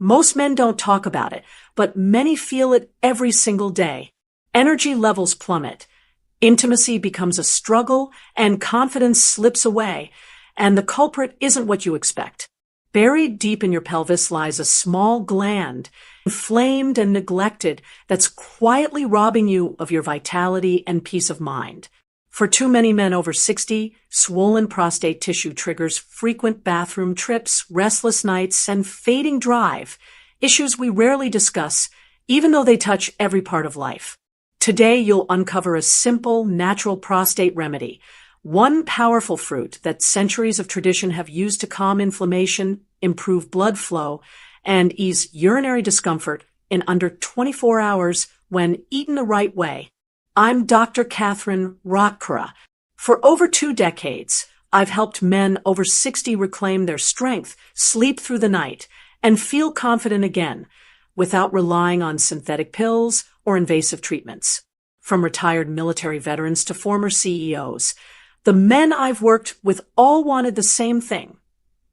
Most men don't talk about it, but many feel it every single day. Energy levels plummet. Intimacy becomes a struggle, and confidence slips away, and the culprit isn't what you expect. Buried deep in your pelvis lies a small gland, inflamed and neglected, that's quietly robbing you of your vitality and peace of mind. For too many men over 60, swollen prostate tissue triggers frequent bathroom trips, restless nights, and fading drive, issues we rarely discuss, even though they touch every part of life. Today, you'll uncover a simple, natural prostate remedy, one powerful fruit that centuries of tradition have used to calm inflammation, improve blood flow, and ease urinary discomfort in under 24 hours when eaten the right way. I'm Dr. Catherine Rockcura. For over 2 decades, I've helped men over 60 reclaim their strength, sleep through the night, and feel confident again without relying on synthetic pills or invasive treatments. From retired military veterans to former CEOs, the men I've worked with all wanted the same thing: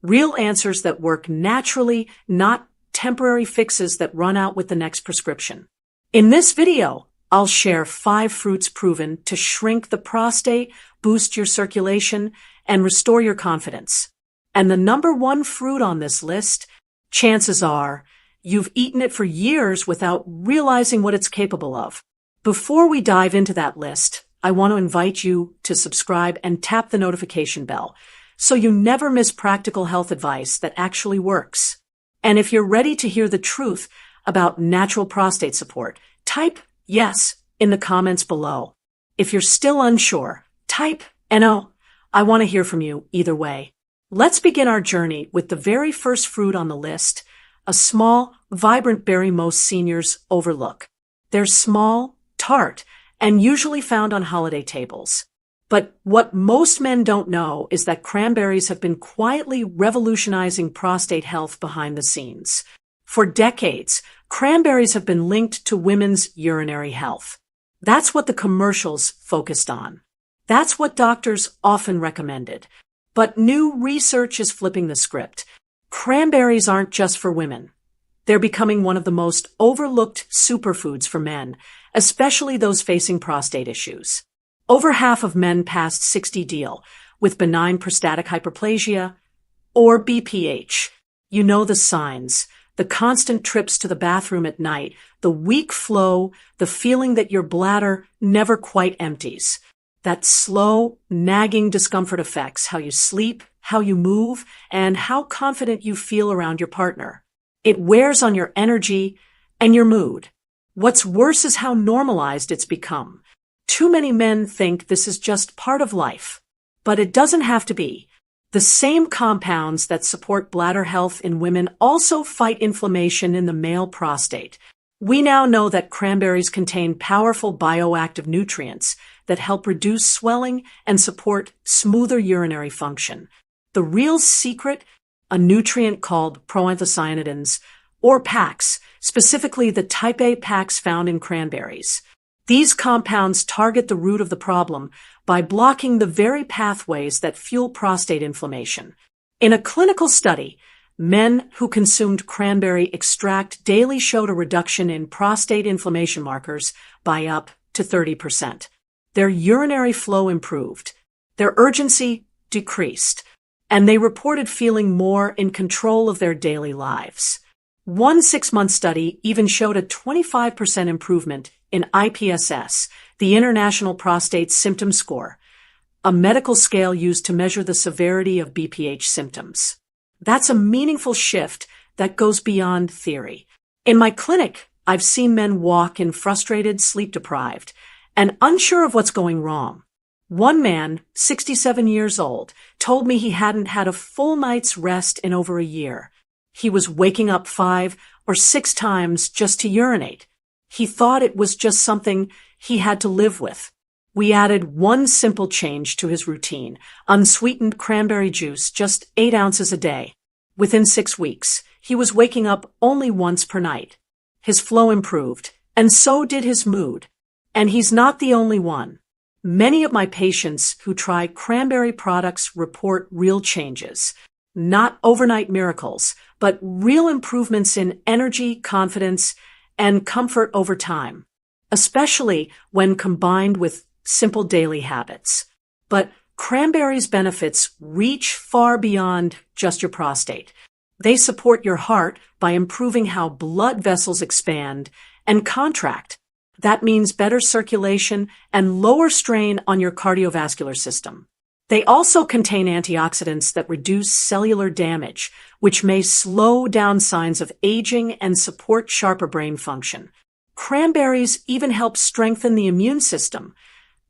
real answers that work naturally, not temporary fixes that run out with the next prescription. In this video, I'll share 5 fruits proven to shrink the prostate, boost your circulation, and restore your confidence. And the number 1 fruit on this list, chances are, you've eaten it for years without realizing what it's capable of. Before we dive into that list, I want to invite you to subscribe and tap the notification bell so you never miss practical health advice that actually works. And if you're ready to hear the truth about natural prostate support, type yes in the comments below. If you're still unsure, type NO. I want to hear from you either way. Let's begin our journey with the very first fruit on the list, a small, vibrant berry most seniors overlook. They're small, tart, and usually found on holiday tables. But what most men don't know is that cranberries have been quietly revolutionizing prostate health behind the scenes. For decades, cranberries have been linked to women's urinary health. That's what the commercials focused on. That's what doctors often recommended. But new research is flipping the script. Cranberries aren't just for women. They're becoming one of the most overlooked superfoods for men, especially those facing prostate issues. Over half of men past 60 deal with benign prostatic hyperplasia, or BPH. You know the signs: the constant trips to the bathroom at night, the weak flow, the feeling that your bladder never quite empties. That slow, nagging discomfort affects how you sleep, how you move, and how confident you feel around your partner. It wears on your energy and your mood. What's worse is how normalized it's become. Too many men think this is just part of life. But it doesn't have to be. The same compounds that support bladder health in women also fight inflammation in the male prostate. We now know that cranberries contain powerful bioactive nutrients that help reduce swelling and support smoother urinary function. The real secret: a nutrient called proanthocyanidins, or PACs, specifically the type A PACs found in cranberries. These compounds target the root of the problem by blocking the very pathways that fuel prostate inflammation. In a clinical study, men who consumed cranberry extract daily showed a reduction in prostate inflammation markers by up to 30%. Their urinary flow improved, their urgency decreased, and they reported feeling more in control of their daily lives. One 6-month study even showed a 25% improvement in IPSS, the International Prostate Symptom Score, a medical scale used to measure the severity of BPH symptoms. That's a meaningful shift that goes beyond theory. In my clinic, I've seen men walk in frustrated, sleep-deprived, and unsure of what's going wrong. One man, 67 years old, told me he hadn't had a full night's rest in over a year. He was waking up 5 or 6 times just to urinate. He thought it was just something he had to live with. We added one simple change to his routine: unsweetened cranberry juice, just 8 ounces a day. Within 6 weeks, he was waking up only once per night. His flow improved, and so did his mood. And he's not the only one. Many of my patients who try cranberry products report real changes. Not overnight miracles, but real improvements in energy, confidence, and comfort over time, especially when combined with simple daily habits. But cranberries' benefits reach far beyond just your prostate. They support your heart by improving how blood vessels expand and contract. That means better circulation and lower strain on your cardiovascular system. They also contain antioxidants that reduce cellular damage, which may slow down signs of aging and support sharper brain function. Cranberries even help strengthen the immune system,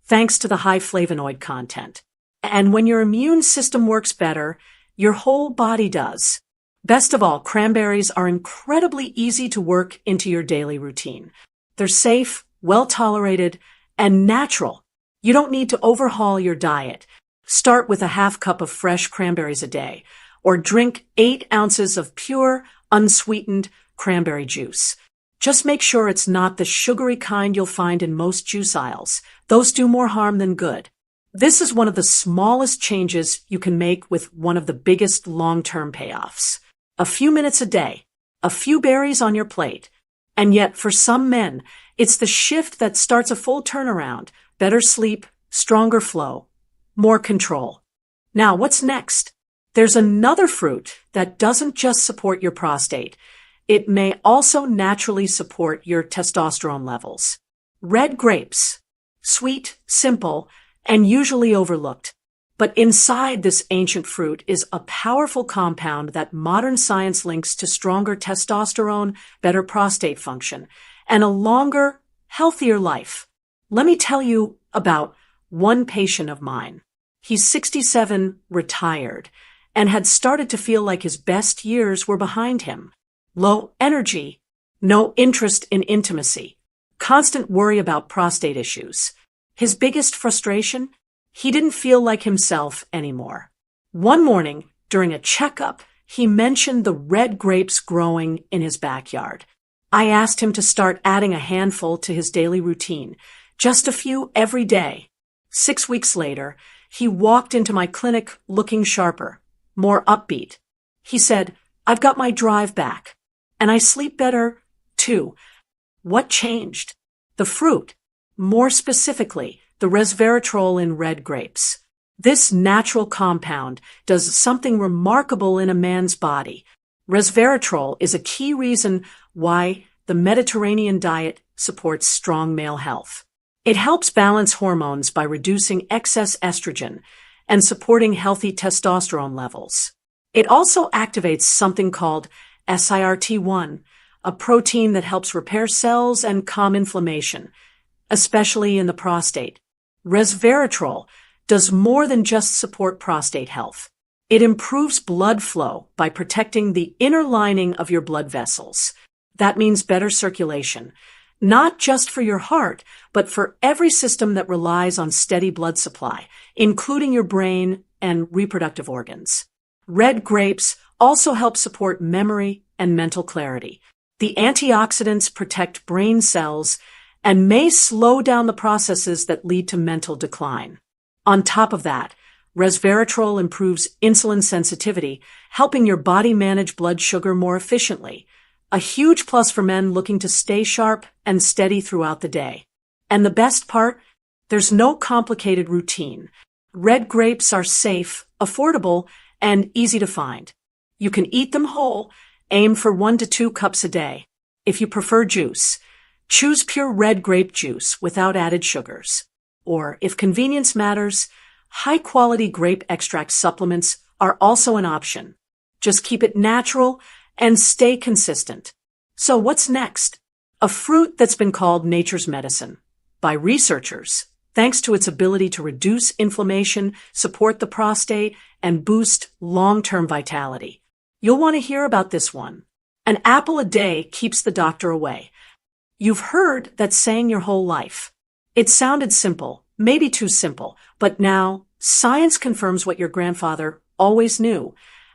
thanks to the high flavonoid content. And when your immune system works better, your whole body does. Best of all, cranberries are incredibly easy to work into your daily routine. They're safe, well-tolerated, and natural. You don't need to overhaul your diet. Start with a half cup of fresh cranberries a day, or drink 8 ounces of pure, unsweetened cranberry juice. Just make sure it's not the sugary kind you'll find in most juice aisles. Those do more harm than good. This is one of the smallest changes you can make with one of the biggest long-term payoffs. A few minutes a day, a few berries on your plate. And yet, for some men, it's the shift that starts a full turnaround, better sleep, stronger flow, more control. Now, what's next? There's another fruit that doesn't just support your prostate. It may also naturally support your testosterone levels. Red grapes. Sweet, simple, and usually overlooked. But inside this ancient fruit is a powerful compound that modern science links to stronger testosterone, better prostate function, and a longer, healthier life. Let me tell you about one patient of mine. He's 67, retired, and had started to feel like his best years were behind him. Low energy, no interest in intimacy, constant worry about prostate issues. His biggest frustration? He didn't feel like himself anymore. One morning, during a checkup, he mentioned the red grapes growing in his backyard. I asked him to start adding a handful to his daily routine, just a few every day. 6 weeks later, he walked into my clinic looking sharper, more upbeat. He said, "I've got my drive back, and I sleep better, too." What changed? The fruit. More specifically, the resveratrol in red grapes. This natural compound does something remarkable in a man's body. Resveratrol is a key reason why the Mediterranean diet supports strong male health. It helps balance hormones by reducing excess estrogen and supporting healthy testosterone levels. It also activates something called SIRT1, a protein that helps repair cells and calm inflammation, especially in the prostate. Resveratrol does more than just support prostate health. It improves blood flow by protecting the inner lining of your blood vessels. That means better circulation, not just for your heart, but for every system that relies on steady blood supply, including your brain and reproductive organs. Red grapes also help support memory and mental clarity. The antioxidants protect brain cells and may slow down the processes that lead to mental decline. On top of that, resveratrol improves insulin sensitivity, helping your body manage blood sugar more efficiently. A huge plus for men looking to stay sharp and steady throughout the day. And the best part? There's no complicated routine. Red grapes are safe, affordable, and easy to find. You can eat them whole, aim for 1 to 2 cups a day. If you prefer juice, choose pure red grape juice without added sugars. Or, if convenience matters, high-quality grape extract supplements are also an option. Just keep it natural and stay consistent. So what's next? A fruit that's been called nature's medicine by researchers, thanks to its ability to reduce inflammation, support the prostate, and boost long-term vitality. You'll want to hear about this one. An apple a day keeps the doctor away. You've heard that saying your whole life. It sounded simple, maybe too simple, but now science confirms what your grandfather always knew.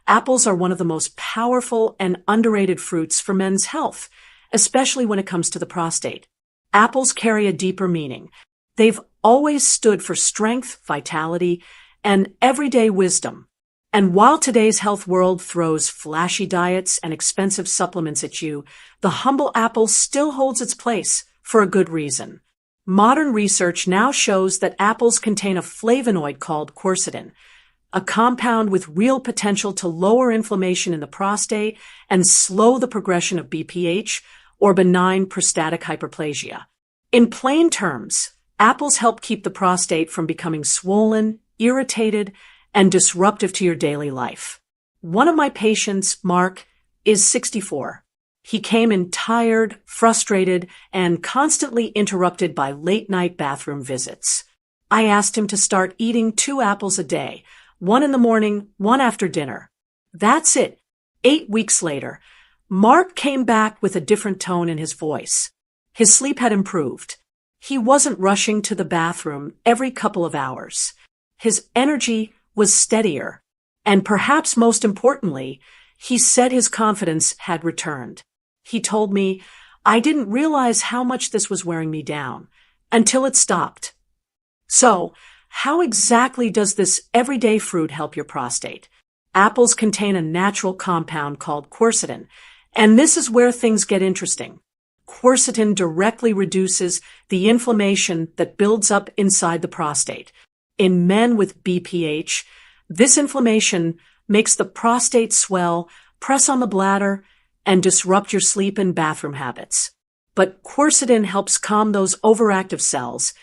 Apples are one of the most powerful and underrated fruits for men's health, especially when it comes to the prostate. Apples carry a deeper meaning. They've always stood for strength, vitality, and everyday wisdom. And while today's health world throws flashy diets and expensive supplements at you, the humble apple still holds its place for a good reason. Modern research now shows that apples contain a flavonoid called quercetin, a compound with real potential to lower inflammation in the prostate and slow the progression of BPH, or benign prostatic hyperplasia. In plain terms, apples help keep the prostate from becoming swollen, irritated, and disruptive to your daily life. One of my patients, Mark, is 64. He came in tired, frustrated, and constantly interrupted by late-night bathroom visits. I asked him to start eating 2 apples a day, 1 in the morning, 1 after dinner. That's it. 8 weeks later, Mark came back with a different tone in his voice. His sleep had improved. He wasn't rushing to the bathroom every couple of hours. His energy was steadier. And perhaps most importantly, he said his confidence had returned. He told me, "I didn't realize how much this was wearing me down until it stopped." So, how exactly does this everyday fruit help your prostate? Apples contain a natural compound called quercetin, and this is where things get interesting. Quercetin directly reduces the inflammation that builds up inside the prostate. In men with BPH, this inflammation makes the prostate swell, press on the bladder, and disrupt your sleep and bathroom habits. But quercetin helps calm those overactive cells,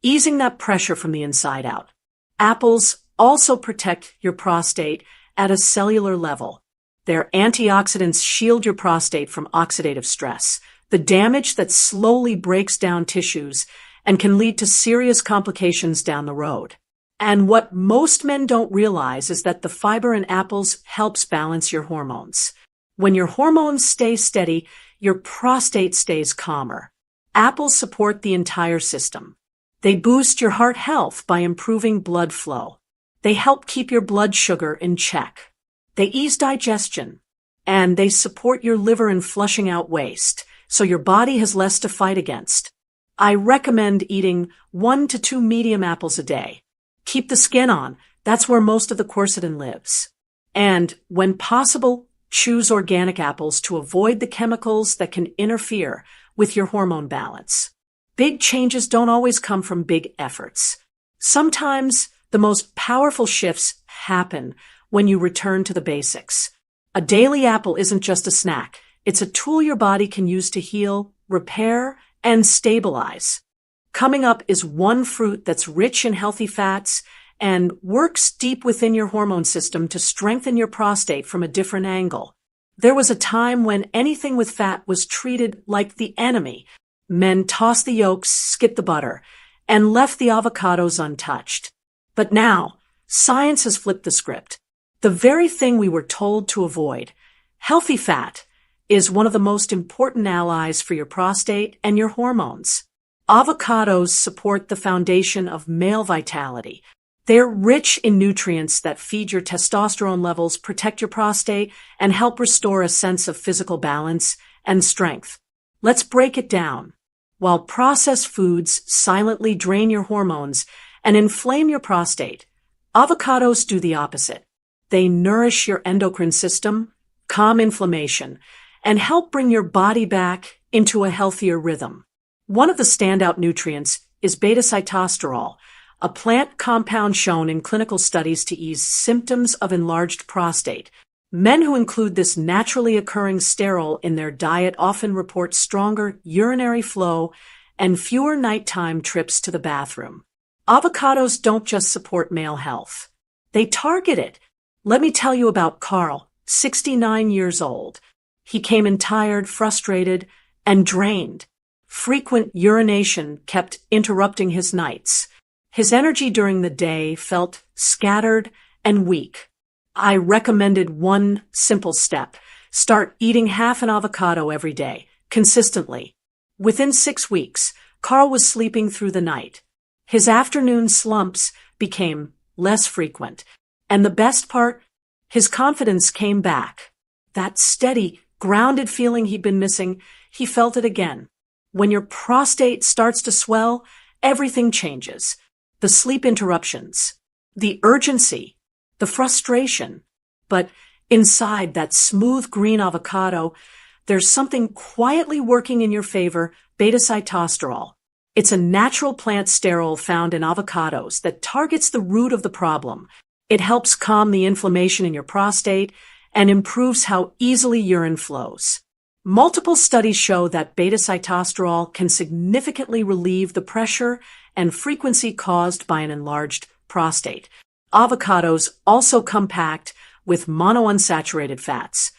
easing that pressure from the inside out. Apples also protect your prostate at a cellular level. Their antioxidants shield your prostate from oxidative stress, the damage that slowly breaks down tissues and can lead to serious complications down the road. And what most men don't realize is that the fiber in apples helps balance your hormones. When your hormones stay steady, your prostate stays calmer. Apples support the entire system. They boost your heart health by improving blood flow. They help keep your blood sugar in check. They ease digestion. And they support your liver in flushing out waste, so your body has less to fight against. I recommend eating 1 to 2 medium apples a day. Keep the skin on. That's where most of the quercetin lives. And when possible, choose organic apples to avoid the chemicals that can interfere with your hormone balance. Big changes don't always come from big efforts. Sometimes the most powerful shifts happen when you return to the basics. A daily apple isn't just a snack. It's a tool your body can use to heal, repair, and stabilize. Coming up is one fruit that's rich in healthy fats and works deep within your hormone system to strengthen your prostate from a different angle. There was a time when anything with fat was treated like the enemy. Men tossed the yolks, skipped the butter, and left the avocados untouched. But now, science has flipped the script. The very thing we were told to avoid, healthy fat, is one of the most important allies for your prostate and your hormones. Avocados support the foundation of male vitality. They're rich in nutrients that feed your testosterone levels, protect your prostate, and help restore a sense of physical balance and strength. Let's break it down. While processed foods silently drain your hormones and inflame your prostate, avocados do the opposite. They nourish your endocrine system, calm inflammation, and help bring your body back into a healthier rhythm. One of the standout nutrients is beta-sitosterol, a plant compound shown in clinical studies to ease symptoms of enlarged prostate. Men who include this naturally occurring sterol in their diet often report stronger urinary flow and fewer nighttime trips to the bathroom. Avocados don't just support male health. They target it. Let me tell you about Carl, 69 years old. He came in tired, frustrated, and drained. Frequent urination kept interrupting his nights. His energy during the day felt scattered and weak. I recommended one simple step. Start eating half an avocado every day, consistently. Within 6 weeks, Carl was sleeping through the night. His afternoon slumps became less frequent. And the best part, his confidence came back. That steady, grounded feeling he'd been missing, he felt it again. When your prostate starts to swell, everything changes. The sleep interruptions, the urgency, the frustration. But inside that smooth green avocado, there's something quietly working in your favor, beta-sitosterol. It's a natural plant sterol found in avocados that targets the root of the problem. It helps calm the inflammation in your prostate and improves how easily urine flows. Multiple studies show that beta-sitosterol can significantly relieve the pressure and frequency caused by an enlarged prostate. Avocados also come packed with monounsaturated fats,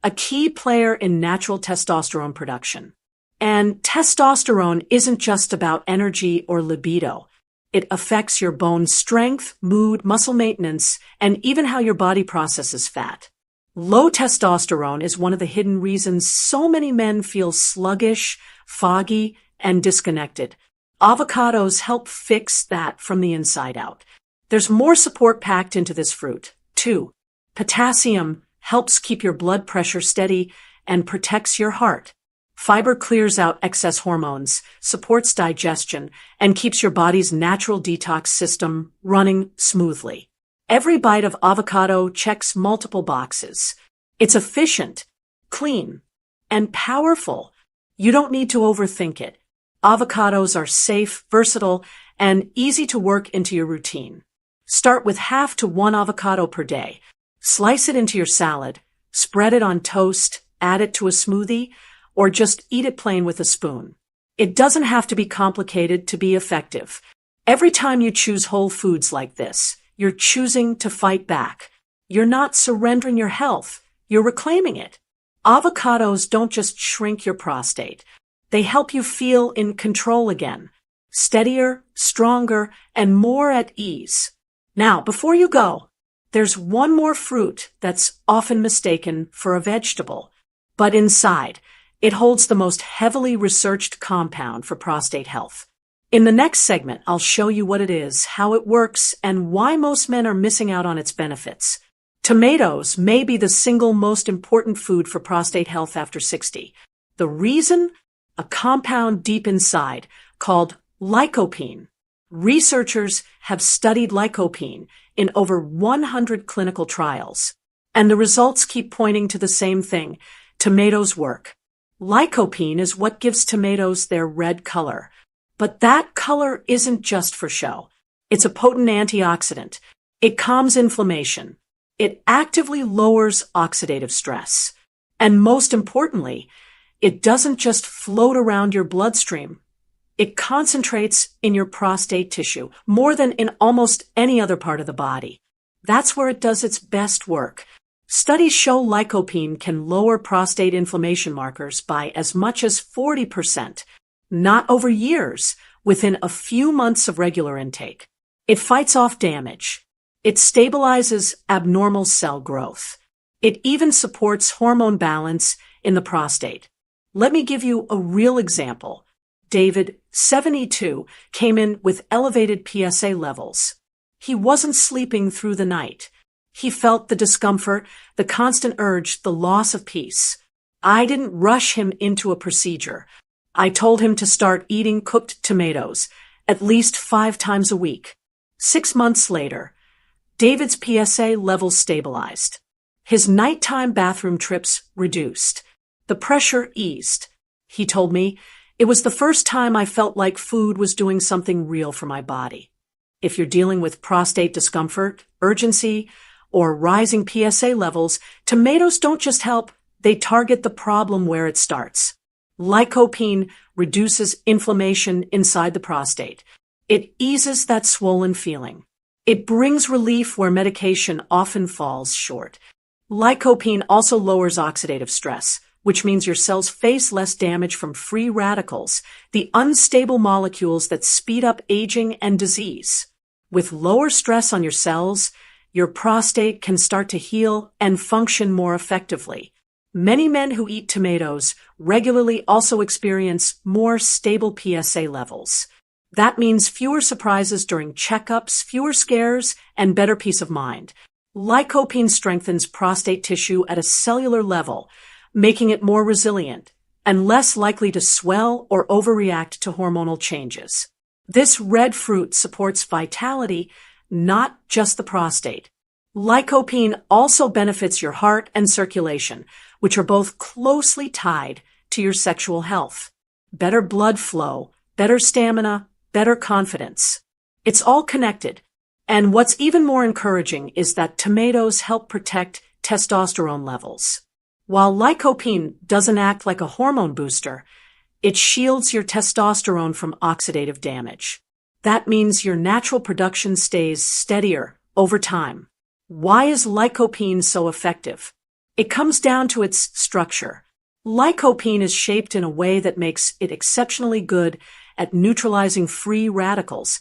a key player in natural testosterone production. And testosterone isn't just about energy or libido. It affects your bone strength, mood, muscle maintenance, and even how your body processes fat. Low testosterone is one of the hidden reasons so many men feel sluggish, foggy, and disconnected. Avocados help fix that from the inside out. There's more support packed into this fruit, too. Potassium helps keep your blood pressure steady and protects your heart. Fiber clears out excess hormones, supports digestion, and keeps your body's natural detox system running smoothly. Every bite of avocado checks multiple boxes. It's efficient, clean, and powerful. You don't need to overthink it. Avocados are safe, versatile, and easy to work into your routine. Start with 1/2 to 1 avocado per day. Slice it into your salad, spread it on toast, add it to a smoothie, or just eat it plain with a spoon. It doesn't have to be complicated to be effective. Every time you choose whole foods like this, you're choosing to fight back. You're not surrendering your health, you're reclaiming it. Avocados don't just shrink your prostate. They help you feel in control again, steadier, stronger, and more at ease. Now, before you go, there's one more fruit that's often mistaken for a vegetable, but inside, it holds the most heavily researched compound for prostate health. In the next segment, I'll show you what it is, how it works, and why most men are missing out on its benefits. Tomatoes may be the single most important food for prostate health after 60. The reason? A compound deep inside called lycopene. Researchers have studied lycopene in over 100 clinical trials, and the results keep pointing to the same thing. Tomatoes work. Lycopene is what gives tomatoes their red color. But that color isn't just for show. It's a potent antioxidant. It calms inflammation. It actively lowers oxidative stress. And most importantly, it doesn't just float around your bloodstream. It concentrates in your prostate tissue more than in almost any other part of the body. That's where it does its best work. Studies show lycopene can lower prostate inflammation markers by as much as 40%, not over years, within a few months of regular intake. It fights off damage. It stabilizes abnormal cell growth. It even supports hormone balance in the prostate. Let me give you a real example. David, 72, came in with elevated PSA levels. He wasn't sleeping through the night. He felt the discomfort, the constant urge, the loss of peace. I didn't rush him into a procedure. I told him to start eating cooked tomatoes at least 5 times a week. 6 months later, David's PSA levels stabilized. His nighttime bathroom trips reduced. The pressure eased. He told me, "It was the first time I felt like food was doing something real for my body." If you're dealing with prostate discomfort, urgency, or rising PSA levels, tomatoes don't just help, they target the problem where it starts. Lycopene reduces inflammation inside the prostate. It eases that swollen feeling. It brings relief where medication often falls short. Lycopene also lowers oxidative stress, which means your cells face less damage from free radicals, the unstable molecules that speed up aging and disease. With lower stress on your cells, your prostate can start to heal and function more effectively. Many men who eat tomatoes regularly also experience more stable PSA levels. That means fewer surprises during checkups, fewer scares, and better peace of mind. Lycopene strengthens prostate tissue at a cellular level, making it more resilient and less likely to swell or overreact to hormonal changes. This red fruit supports vitality, not just the prostate. Lycopene also benefits your heart and circulation, which are both closely tied to your sexual health. Better blood flow, better stamina, better confidence. It's all connected. And what's even more encouraging is that tomatoes help protect testosterone levels. While lycopene doesn't act like a hormone booster, it shields your testosterone from oxidative damage. That means your natural production stays steadier over time. Why is lycopene so effective? It comes down to its structure. Lycopene is shaped in a way that makes it exceptionally good at neutralizing free radicals,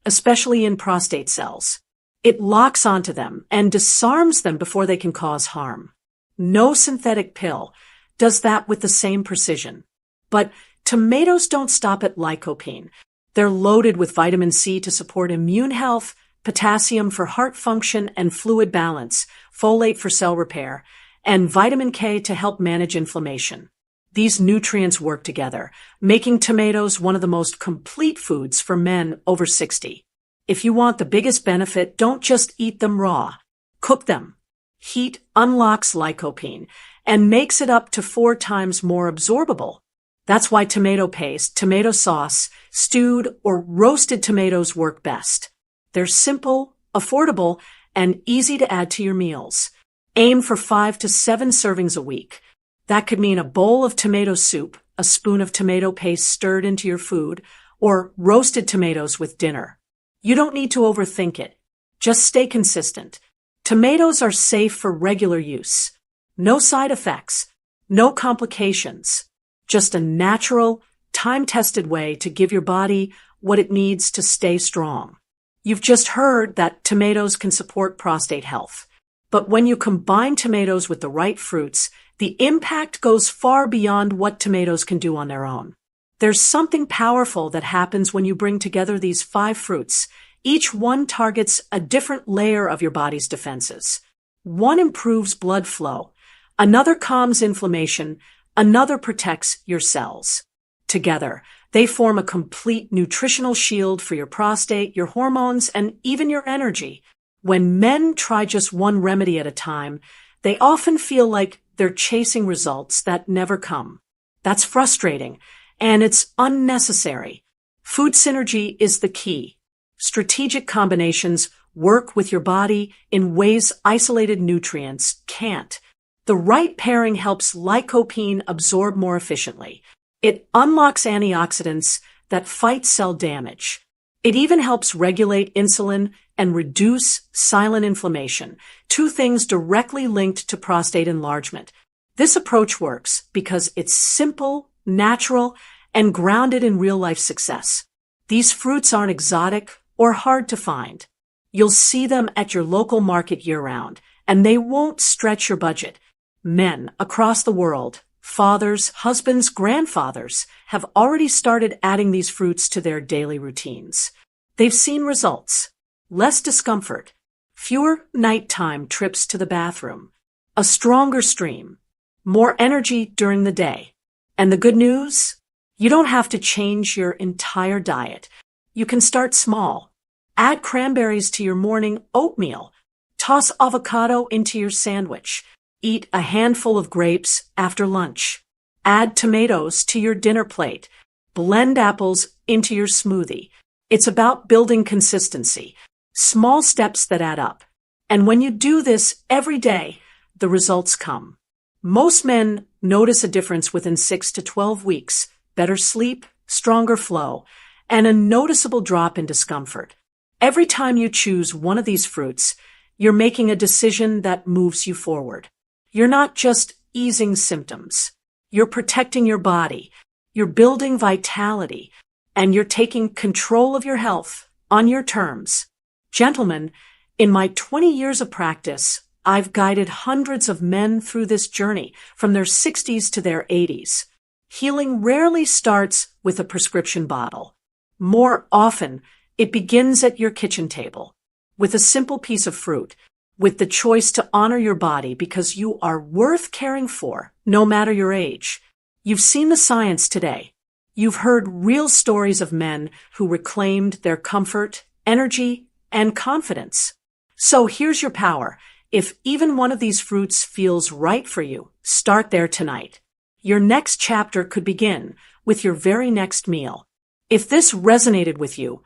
especially in prostate cells. It locks onto them and disarms them before they can cause harm. No synthetic pill does that with the same precision. But tomatoes don't stop at lycopene. They're loaded with vitamin C to support immune health, potassium for heart function and fluid balance, folate for cell repair, and vitamin K to help manage inflammation. These nutrients work together, making tomatoes one of the most complete foods for men over 60. If you want the biggest benefit, don't just eat them raw. Cook them. Heat unlocks lycopene and makes it up to 4 times more absorbable. That's why tomato paste, tomato sauce, stewed or roasted tomatoes work best. They're simple, affordable, and easy to add to your meals. Aim for 5 to 7 servings a week. That could mean a bowl of tomato soup, a spoon of tomato paste stirred into your food, or roasted tomatoes with dinner. You don't need to overthink it. Just stay consistent. Tomatoes are safe for regular use. No side effects. No complications. Just a natural, time-tested way to give your body what it needs to stay strong. You've just heard that tomatoes can support prostate health. But when you combine tomatoes with the right fruits, the impact goes far beyond what tomatoes can do on their own. There's something powerful that happens when you bring together these 5 fruits. Each one targets a different layer of your body's defenses. One improves blood flow, another calms inflammation, another protects your cells. Together, they form a complete nutritional shield for your prostate, your hormones, and even your energy. When men try just one remedy at a time, they often feel like they're chasing results that never come. That's frustrating, and it's unnecessary. Food synergy is the key. Strategic combinations work with your body in ways isolated nutrients can't. The right pairing helps lycopene absorb more efficiently. It unlocks antioxidants that fight cell damage. It even helps regulate insulin and reduce silent inflammation, 2 things directly linked to prostate enlargement. This approach works because it's simple, natural, and grounded in real-life success. These fruits aren't exotic or hard to find. You'll see them at your local market year-round, and they won't stretch your budget. Men across the world, fathers, husbands, grandfathers, have already started adding these fruits to their daily routines. They've seen results. Less discomfort, fewer nighttime trips to the bathroom, a stronger stream, more energy during the day. And the good news? You don't have to change your entire diet. You can start small. Add cranberries to your morning oatmeal. Toss avocado into your sandwich. Eat a handful of grapes after lunch. Add tomatoes to your dinner plate. Blend apples into your smoothie. It's about building consistency. Small steps that add up. And when you do this every day, the results come. Most men notice a difference within 6 to 12 weeks, better sleep, stronger flow, and a noticeable drop in discomfort. Every time you choose one of these fruits, you're making a decision that moves you forward. You're not just easing symptoms. You're protecting your body. You're building vitality. And you're taking control of your health on your terms. Gentlemen, in my 20 years of practice, I've guided hundreds of men through this journey from their 60s to their 80s. Healing rarely starts with a prescription bottle. More often, it begins at your kitchen table, with a simple piece of fruit, with the choice to honor your body because you are worth caring for, no matter your age. You've seen the science today. You've heard real stories of men who reclaimed their comfort, energy, and confidence. So here's your power. If even one of these fruits feels right for you, start there tonight. Your next chapter could begin with your very next meal. If this resonated with you,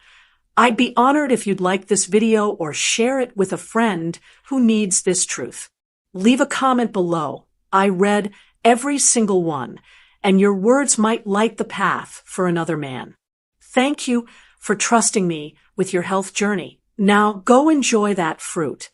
I'd be honored if you'd like this video or share it with a friend who needs this truth. Leave a comment below. I read every single one, and your words might light the path for another man. Thank you for trusting me with your health journey. Now go enjoy that fruit